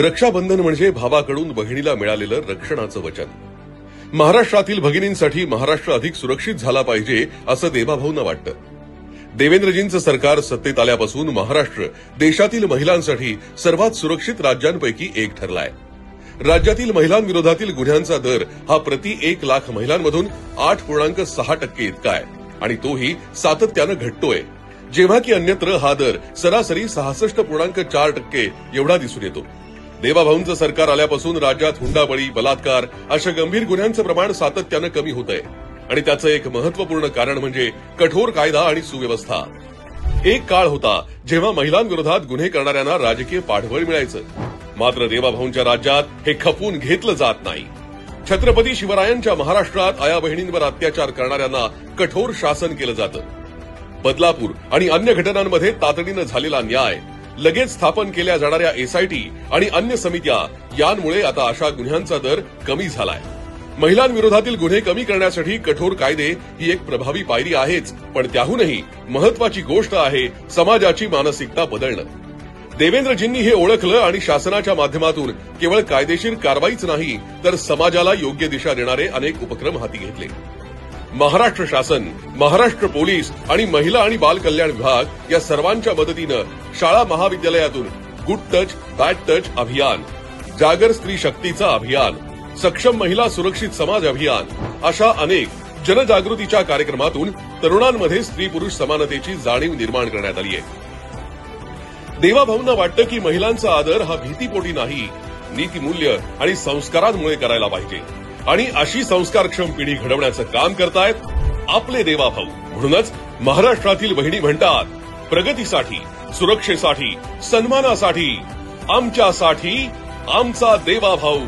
रक्षाबंधन म्हणजे भावाकडून बहिणीला मिळालेलं रक्षणाचं वचन. महाराष्ट्रातील भगिनींसाठी महाराष्ट्र अधिक सुरक्षित झाला पाहिजे असं देवाभाऊंना वाटतं. देवेंद्रजींचं सरकार सत्तेत आल्यापासून महाराष्ट्र देशातील महिलांसाठी सर्वात सुरक्षित राज्यांपैकी एक ठरलाय. राज्यातील महिलांविरोधातील गुन्ह्यांचा दर हा प्रति 1 लाख महिलांमधून 8.6% इतका आहे आणि तोही सातत्यानं घटतोय, जेव्हा की अन्यत्र हा दर सरासरी 66.4% एवढा दिसून येतो. देवाभाऊंचं सरकार आल्यापासून राज्यात हुंडाबळी, बलात्कार अशा गंभीर गुन्ह्यांचं प्रमाण सातत्यानं कमी होत आहे आणि त्याचं एक महत्वपूर्ण कारण म्हणजे कठोर कायदा आणि सुव्यवस्था. एक काळ होता जेव्हा महिलांविरोधात गुन्हे करणाऱ्यांना राजकीय पाठबळ मिळायचं, मात्र देवाभाऊंच्या राज्यात हे खपवून घेतलं जात नाही. छत्रपती शिवरायांच्या महाराष्ट्रात आया बहिणींवर अत्याचार करणाऱ्यांना कठोर शासन केलं जातं. बदलापूर आणि अन्य घटनांमध्ये तातडीनं झालेला न्याय, लगेच स्थापन केल्या जाणाऱ्या एसआयटी आणि अन्य समित्या यांमुळे आता अशा गुन्ह्यांचा दर कमी झालाय. महिलांविरोधातील गुन्हे कमी करण्यासाठी कठोर कायदे ही एक प्रभावी पायरी आहेच, पण त्याहूनही महत्वाची गोष्ट आहे समाजाची मानसिकता बदलणं. देवेंद्रजींनी हे ओळखलं आणि शासनाच्या माध्यमातून केवळ कायदेशीर कारवाईच नाही तर समाजाला योग्य दिशा देणारे अनेक उपक्रम हाती घेतले. महाराष्ट्र शासन, महाराष्ट्र पोलीस आणि महिला आणि बाल कल्याण विभाग या सर्वांच्या मदतीनं शाळा महाविद्यालयातून गुड टच बॅड टच अभियान, जागर स्त्री शक्तीचा अभियान, सक्षम महिला सुरक्षित समाज अभियान अशा अनेक जनजागृतीच्या कार्यक्रमातून तरुणांमध्ये स्त्री पुरुष समानतेची जाणीव निर्माण करण्यात आली आहे. देवाभाऊंना वाटतं की महिलांचा आदर हा भीतीपोटी नाही, नीतिमूल्य आणि संस्कारांमुळे करायला पाहिजे आणि अशी संस्कारक्षम पिढी घडवण्याचं काम करतायत आपले देवाभाऊ. म्हणूनच महाराष्ट्रातील बहिणी म्हणतात, प्रगतीसाठी, सुरक्षेसाठी, सन्मानासाठी, आमच्यासाठी आमचा देवाभाऊ.